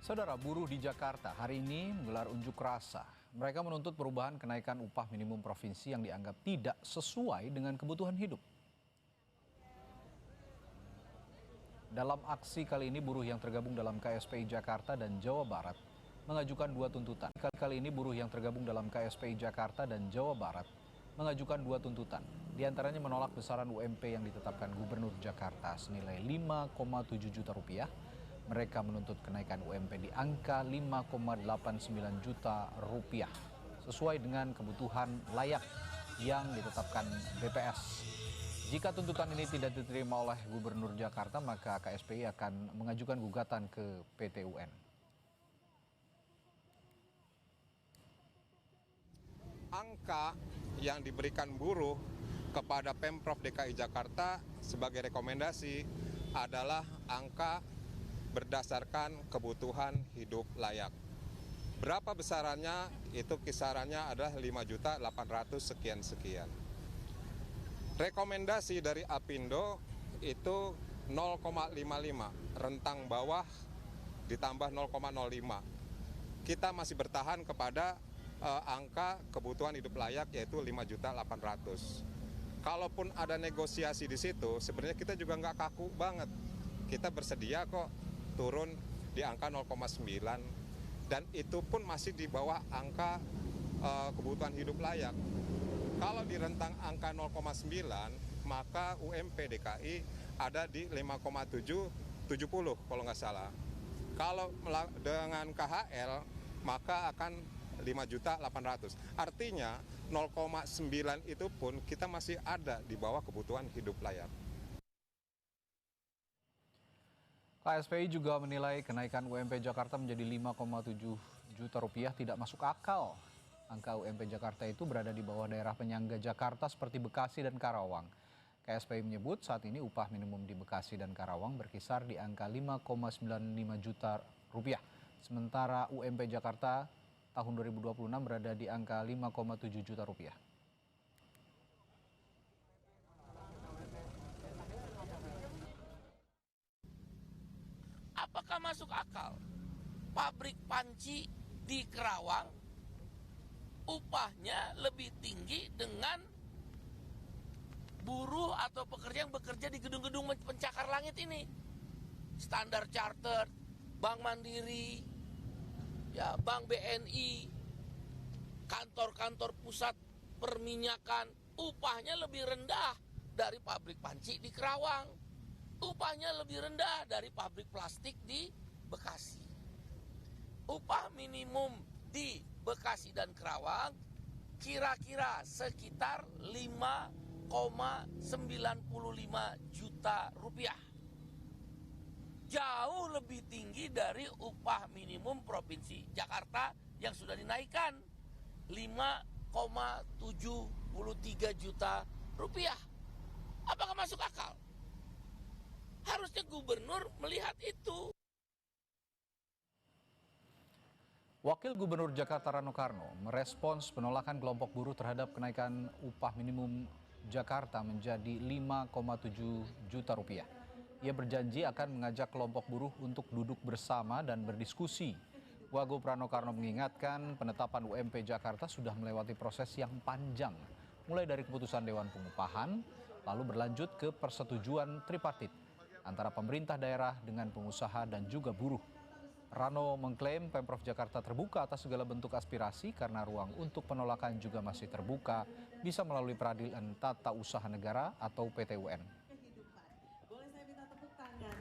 Saudara, buruh di Jakarta hari ini menggelar unjuk rasa. Mereka menuntut perubahan kenaikan upah minimum provinsi yang dianggap tidak sesuai dengan kebutuhan hidup. Dalam aksi kali ini, buruh yang tergabung dalam KSPI Jakarta dan Jawa Barat mengajukan dua tuntutan. Kali ini, buruh yang tergabung dalam KSPI Jakarta dan Jawa Barat mengajukan dua tuntutan. Di antaranya menolak besaran UMP yang ditetapkan Gubernur Jakarta senilai 5,7 juta rupiah. Mereka menuntut kenaikan UMP di angka 5,89 juta rupiah sesuai dengan kebutuhan layak yang ditetapkan BPS. Jika tuntutan ini tidak diterima oleh Gubernur Jakarta, maka KSPI akan mengajukan gugatan ke PT UN. Angka yang diberikan buruh kepada Pemprov DKI Jakarta sebagai rekomendasi adalah angka berdasarkan kebutuhan hidup layak. Berapa besarannya? Itu kisarannya adalah 5.800 sekian-sekian. Rekomendasi dari Apindo itu 0,55, rentang bawah ditambah 0,05. Kita masih bertahan kepada angka kebutuhan hidup layak yaitu 5.800. Kalaupun ada negosiasi di situ, sebenarnya kita juga nggak kaku banget. Kita bersedia kok turun di angka 0,9 dan itu pun masih di bawah angka kebutuhan hidup layak. Kalau di rentang angka 0,9 maka UMP DKI ada di 5,770 kalau nggak salah. Kalau dengan KHL maka akan 5.800. Artinya 0,9 itu pun kita masih ada di bawah kebutuhan hidup layak. KSPI juga menilai kenaikan UMP Jakarta menjadi 5,7 juta rupiah tidak masuk akal. Angka UMP Jakarta itu berada di bawah daerah penyangga Jakarta seperti Bekasi dan Karawang. KSPI menyebut saat ini upah minimum di Bekasi dan Karawang berkisar di angka 5,95 juta rupiah. Sementara UMP Jakarta tahun 2026 berada di angka 5,7 juta rupiah. Apakah masuk akal pabrik panci di Kerawang upahnya lebih tinggi dengan buruh atau pekerja yang bekerja di gedung-gedung pencakar langit ini? Standar Chartered, Bank Mandiri, ya Bank BNI, kantor-kantor pusat perminyakan, upahnya lebih rendah dari pabrik panci di Kerawang. Upahnya lebih rendah dari pabrik plastik di Bekasi. Upah minimum di Bekasi dan Kerawang kira-kira sekitar 5,95 juta rupiah. Jauh lebih tinggi dari upah minimum Provinsi Jakarta yang sudah dinaikkan 5,73 juta rupiah. Apakah masuk akal? Harusnya gubernur melihat itu. Wakil Gubernur Jakarta Rano Karno merespons penolakan kelompok buruh terhadap kenaikan upah minimum Jakarta menjadi 5,7 juta rupiah. Ia berjanji akan mengajak kelompok buruh untuk duduk bersama dan berdiskusi. Wagub Rano Karno mengingatkan penetapan UMP Jakarta sudah melewati proses yang panjang, mulai dari keputusan Dewan Pengupahan, lalu berlanjut ke persetujuan tripartit antara pemerintah daerah dengan pengusaha dan juga buruh. Rano mengklaim Pemprov Jakarta terbuka atas segala bentuk aspirasi karena ruang untuk penolakan juga masih terbuka, bisa melalui Peradilan Tata Usaha Negara atau PT UN. Boleh saya minta tepuk tangan?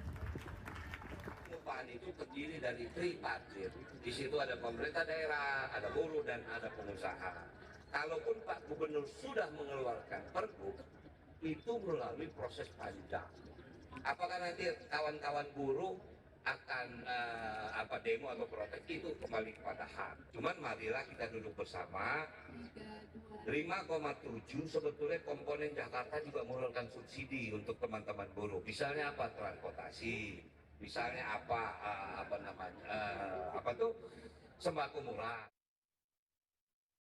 Pengupahan itu terdiri dari tripartit. Di situ ada pemerintah daerah, ada buruh dan ada pengusaha. Kalaupun Pak Gubernur sudah mengeluarkan pergub, itu melalui proses panjang. Apakah nanti kawan-kawan buruh akan demo atau protes, itu kembali kepada hak. Cuman marilah kita duduk bersama. 5,7 sebetulnya komponen Jakarta juga mengeluarkan subsidi untuk teman-teman buruh. Misalnya apa? Transportasi. Misalnya sembako murah.